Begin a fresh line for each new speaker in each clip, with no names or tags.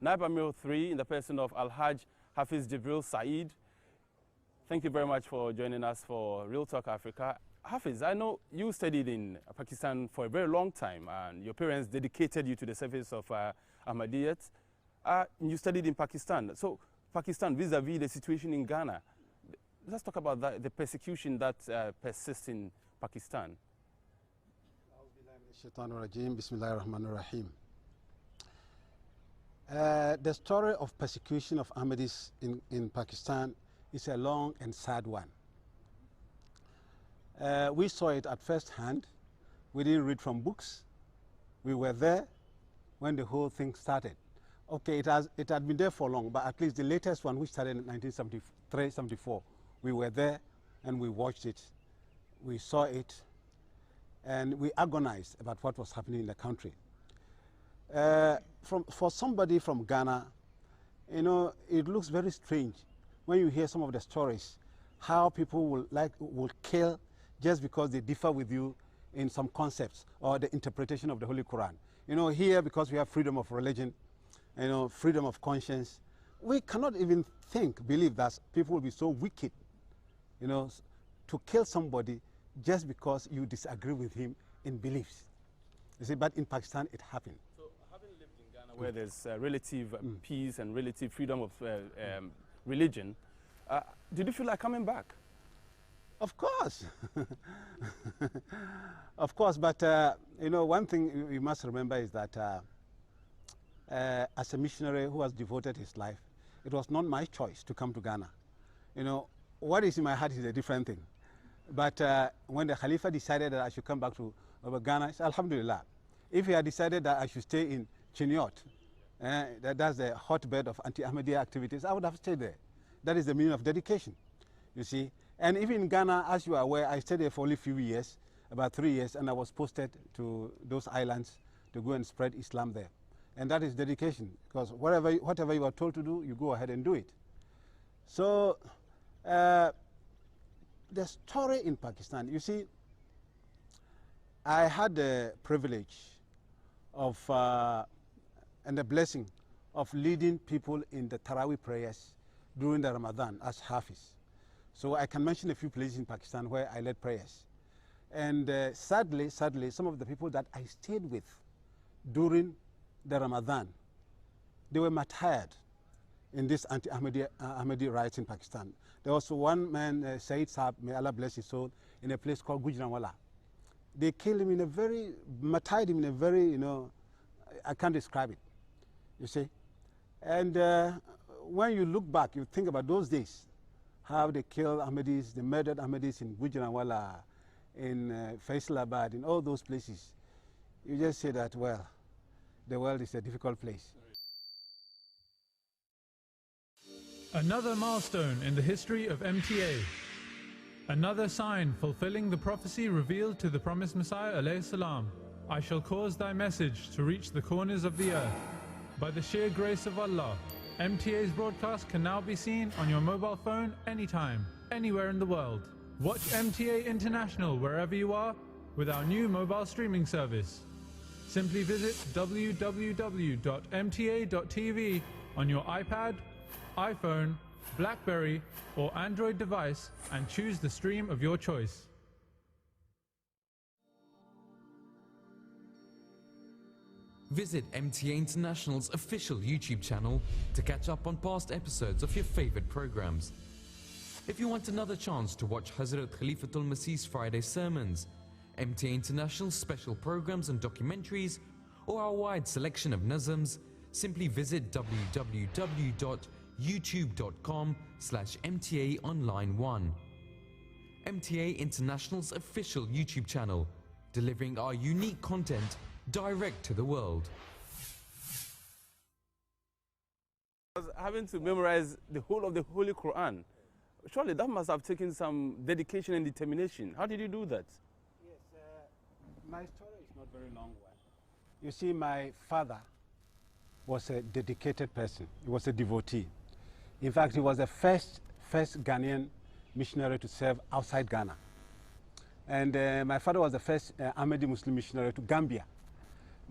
Naib-e-Amir 3 in the person of Al-Hajj Hafiz Jibrael Saeed. Thank you very much for joining us for Real Talk Africa. Hafiz, I know you studied in Pakistan for a very long time, and your parents dedicated you to the service of Ahmadiyyat. You studied in Pakistan. So Pakistan, vis-a-vis the situation in Ghana, let's talk about that, the persecution that persists in Pakistan.
The story of persecution of Ahmadis in Pakistan is a long and sad one. We saw it at first hand. We didn't read from books. We were there when the whole thing started. Okay, it had been there for long, but at least the latest one, which started in 1973-74, we were there and we watched it. We saw it and we agonized about what was happening in the country. For somebody from Ghana, you know, it looks very strange when you hear some of the stories, how people will kill just because they differ with you in some concepts or the interpretation of the Holy Quran. You know, here, because we have freedom of religion, you know, freedom of conscience, we cannot even believe that people will be so wicked, you know, to kill somebody just because you disagree with him in beliefs. You see, but in Pakistan, it happened.
So, having lived in Ghana, where there's relative peace and relative freedom of religion, did you feel like coming back?
Of course. Of course, but you know, one thing you must remember is that as a missionary who has devoted his life, it was not my choice to come to Ghana. You know, what is in my heart is a different thing. But when the Khalifa decided that I should come back to Ghana, I said, Alhamdulillah. If he had decided that I should stay in Chiniot, that's the hotbed of anti-Ahmadiyya activities, I would have stayed there. That is the meaning of dedication, you see. And even in Ghana, as you are aware, I stayed there for only a few years, about 3 years, and I was posted to those islands to go and spread Islam there. And that is dedication, because whatever you are told to do, you go ahead and do it. So the story in Pakistan, you see, I had the privilege of and the blessing of leading people in the Taraweeh prayers during the Ramadan as Hafiz. So I can mention a few places in Pakistan where I led prayers. And sadly, some of the people that I stayed with during the Ramadan, they were martyred in this anti-Ahmadi riots in Pakistan. There was one man, Saeed Saab, may Allah bless his soul, in a place called Gujranwala. They killed him in a very, martyred him in a very, you know, I can't describe it, you see. And when you look back, you think about those days, how they killed Ahmadis, they murdered Ahmadis in Gujranwala, in Faisalabad, in all those places. You just say that, well, the world is a difficult place.
Another milestone in the history of MTA. Another sign fulfilling the prophecy revealed to the promised Messiah alayhi salam. I shall cause thy message to reach the corners of the earth. By the sheer grace of Allah, MTA's broadcast can now be seen on your mobile phone anytime, anywhere in the world. Watch MTA International wherever you are with our new mobile streaming service. Simply visit www.mta.tv on your iPad, iPhone, BlackBerry or Android device and choose the stream of your choice.
Visit MTA International's official YouTube channel to catch up on past episodes of your favorite programs. If you want another chance to watch Hazrat Khalifatul Masih's Friday sermons, MTA International's special programs and documentaries, or our wide selection of nazms, simply visit www.youtube.com/MTAonline1. MTA International's official YouTube channel, delivering our unique content direct to the world.
Having to memorize the whole of the Holy Quran, surely that must have taken some dedication and determination. How did you do that?
Yes, my story is not very long one. You see, my father was a dedicated person. He was a devotee. In fact, he was the first Ghanaian missionary to serve outside Ghana. And my father was the first Ahmadi Muslim missionary to Gambia.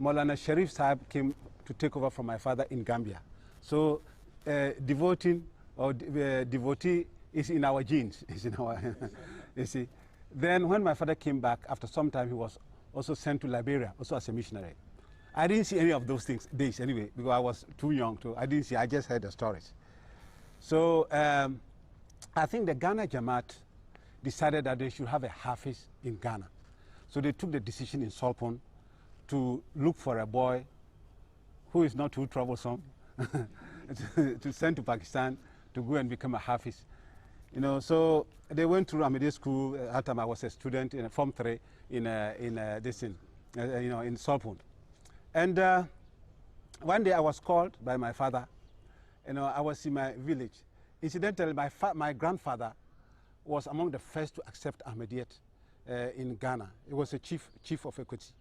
Maulana Sharif Sahib came to take over from my father in Gambia. So devoting or devotee is in our genes, is in our, you see. Then when my father came back, after some time, he was also sent to Liberia, also as a missionary. I didn't see any of those days anyway, because I was too young to, I didn't see, I just heard the stories. So I think the Ghana Jamaat decided that they should have a Hafiz in Ghana. So they took the decision in Solpon to look for a boy who is not too troublesome to send to Pakistan to go and become a Hafiz. You know, so they went to Ahmadiyya school. At that time I was a student in Form 3 in Solpon. And one day I was called by my father. You know, I was in my village. Incidentally, my grandfather was among the first to accept Ahmadiyyat in Ghana. He was a chief of Equity.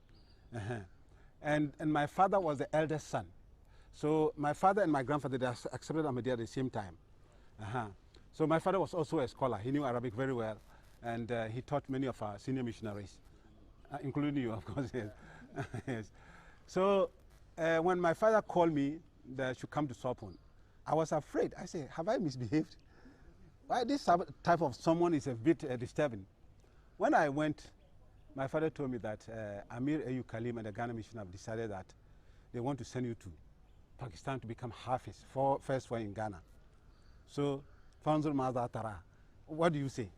And my father was the eldest son. So my father and my grandfather, they accepted Ahmadiyya at the same time. So my father was also a scholar. He knew Arabic very well, and he taught many of our senior missionaries, including you, of course. Yes. Yes. So when my father called me that I should come to Solpon, I was afraid. I said, have I misbehaved? Why this type of someone is a bit disturbing. When I went, my father told me that Amir Ayu Kalim and the Ghana mission have decided that they want to send you to Pakistan to become Hafiz, first one in Ghana. So, Fanzul Maza Tara, what do you say?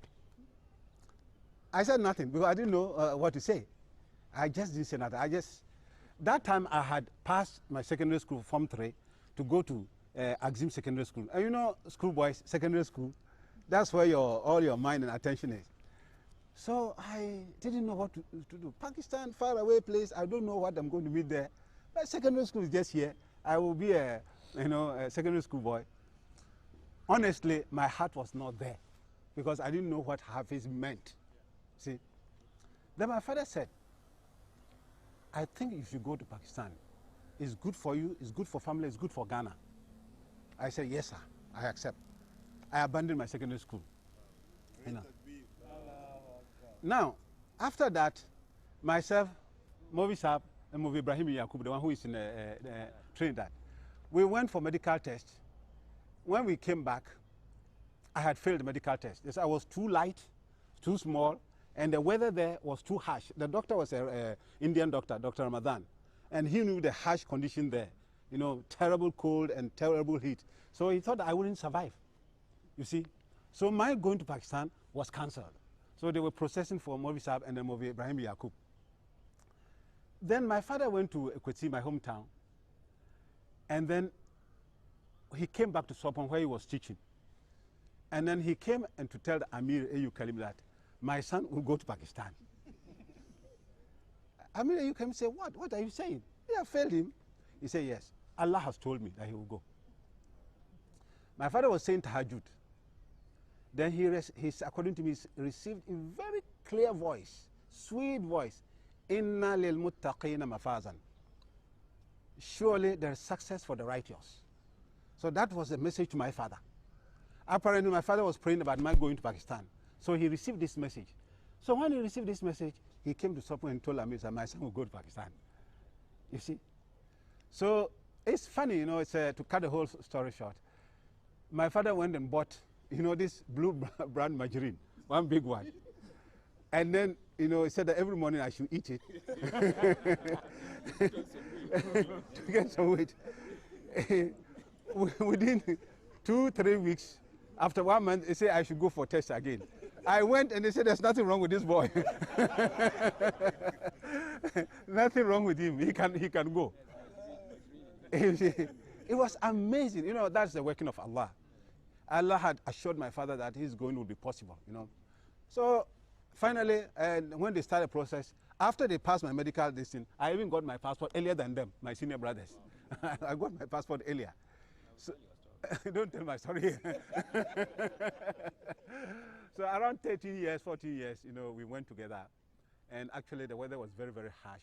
I said nothing because I didn't know what to say. I just didn't say nothing. That time I had passed my secondary school, Form 3, to go to Axim Secondary School. And you know, schoolboys, secondary school, that's where all your mind and attention is. So I didn't know what to do. Pakistan, far away place, I don't know what I'm going to meet there. But secondary school is just here. I will be a secondary school boy. Honestly, my heart was not there because I didn't know what Hafiz meant. See? Then my father said, I think you should go to Pakistan. It's good for you, it's good for family, it's good for Ghana. I said, yes, sir, I accept. I abandoned my secondary school. You know. Now, after that, myself, Movi Saab, and Movi Ibrahim Yakub, the one who is in Trinidad, we went for medical tests. When we came back, I had failed the medical test. I was too light, too small, and the weather there was too harsh. The doctor was an Indian doctor, Dr. Ramadan, and he knew the harsh condition there. You know, terrible cold and terrible heat. So he thought I wouldn't survive, you see. So my going to Pakistan was cancelled. So they were processing for Movi Saab and then Movi Ibrahim Yakub. Then my father went to Ekweti, my hometown, and then he came back to Solpon where he was teaching. And then he came and to tell the Amir Ayu Kalim that my son will go to Pakistan. Amir Ayu Kalim said, what are you saying? You have failed him. He said, yes, Allah has told me that he will go. My father was saying tahajjud. Then he according to me, received in very clear voice, sweet voice, Inna lil muttaqina mafazan. Surely there is success for the righteous. So that was the message to my father. Apparently my father was praying about my going to Pakistan. So he received this message. So when he received this message, he came to Solpon and told Amir that my son will go to Pakistan. You see? So it's funny, you know, it's to cut the whole story short. My father went and bought, you know, this blue brand margarine, one big one. And then, you know, he said that every morning I should eat it to get some weight. Within 2-3 weeks, after 1 month, they said I should go for test again. I went and they said there's nothing wrong with this boy. Nothing wrong with him. He can go. It was amazing. You know, that's the working of Allah. Allah had assured my father that his going would be possible, you know. So finally, when they started the process, after they passed my medical distance, I even got my passport earlier than them, my senior brothers. I got my passport earlier. So, don't tell my story. So around 13 years, 14 years, you know, we went together. And actually the weather was very, very harsh.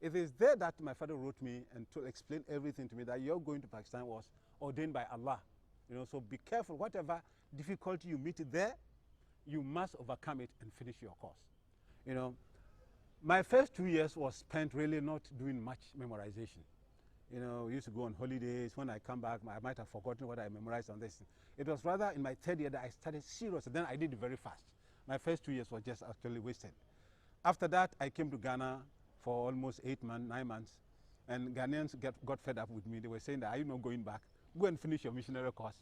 It is there that my father wrote me and explained everything to me, that your going to Pakistan was ordained by Allah. You know, so be careful. Whatever difficulty you meet there, you must overcome it and finish your course. You know, my first 2 years was spent really not doing much memorization. You know, we used to go on holidays. When I come back, I might have forgotten what I memorized on this. It was rather in my third year that I started serious, and then I did it very fast. My first 2 years were just actually wasted. After that, I came to Ghana for almost 8 months, 9 months, and Ghanaians got fed up with me. They were saying that, are you not going back? Go and finish your missionary course.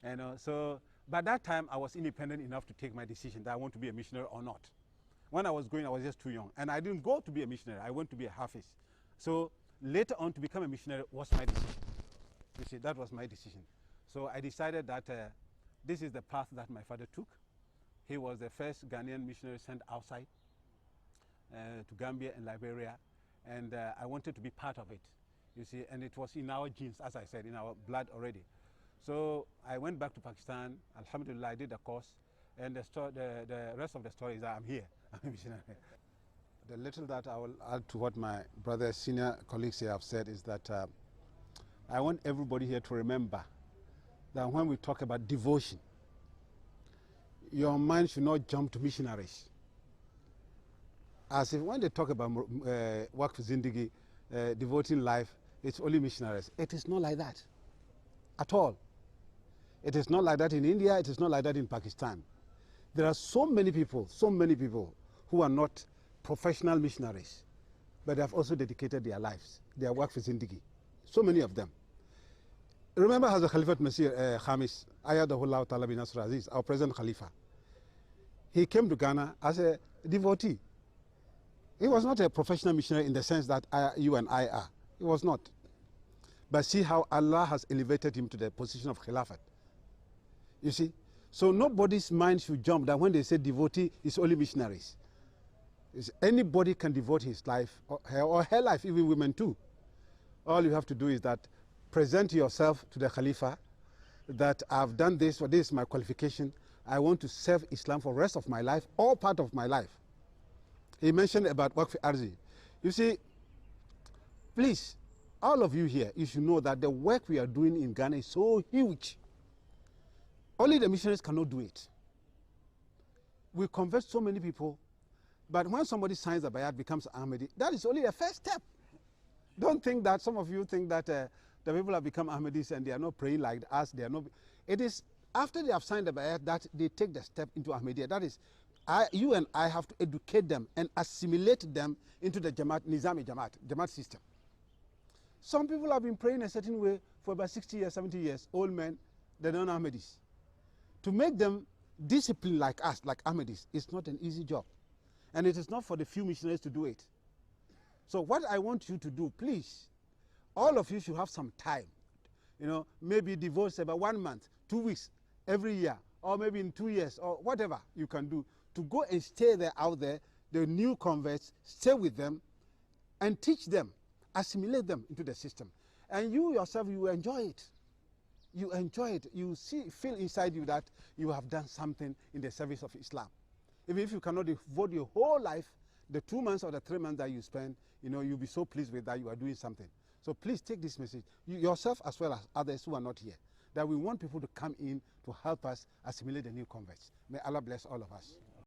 And so by that time, I was independent enough to take my decision that I want to be a missionary or not. When I was going, I was just too young. And I didn't go to be a missionary. I went to be a Hafiz. So later on, to become a missionary was my decision. You see, that was my decision. So I decided that this is the path that my father took. He was the first Ghanaian missionary sent outside to Gambia and Liberia. And I wanted to be part of it, you see. And it was in our genes, as I said, in our blood already. So I went back to Pakistan. Alhamdulillah, I did the course. And the rest of the story is that I'm here. I'm a missionary. The little that I will add to what my brother, senior colleagues here have said is that I want everybody here to remember that when we talk about devotion, your mind should not jump to missionaries. As if when they talk about work for Zindagi, devoting life, it's only missionaries. It is not like that at all. It is not like that in India. It is not like that in Pakistan. There are so many people who are not professional missionaries, but they have also dedicated their lives, their work for Zindagi. So many of them. Remember Hazrat Khalifat Masih Khamis, Ayadahullah Ta'ala bin Nasr Aziz, our present Khalifa. He came to Ghana as a devotee. He was not a professional missionary in the sense that you and I are. He was not. But see how Allah has elevated him to the position of Khilafat. You see? So nobody's mind should jump that when they say devotee, it's only missionaries. Anybody can devote his life, or her life, even women too. All you have to do is that present yourself to the Khalifa that I've done this, or this is my qualification. I want to serve Islam for the rest of my life, or part of my life. He mentioned about Waqf Arzi. You see, please, all of you here, you should know that the work we are doing in Ghana is so huge. Only the missionaries cannot do it. We convert so many people, but when somebody signs a bayat, becomes Ahmadi, that is only the first step. Don't think that, some of you think that the people have become Ahmadis and they are not praying like us. They are not. It is after they have signed the bayat that they take the step into Ahmadiyya. That is, you and I have to educate them and assimilate them into the Jamaat, Nizami Jamaat system. Some people have been praying a certain way for about 60 years, 70 years, old men, they're not Ahmadis. To make them disciplined like us, like Ahmadis, is not an easy job. And it is not for the few missionaries to do it. So what I want you to do, please, all of you should have some time. You know, maybe devote about 1 month, 2 weeks, every year, or maybe in 2 years, or whatever you can do, to go and stay there out there, the new converts, stay with them, and teach them, assimilate them into the system. And you yourself, you enjoy it. You enjoy it. You feel inside you that you have done something in the service of Islam. Even if you cannot devote your whole life, the 2 months or the 3 months that you spend, you know, you'll be so pleased with that you are doing something. So please take this message, yourself as well as others who are not here, that we want people to come in to help us assimilate the new converts. May Allah bless all of us.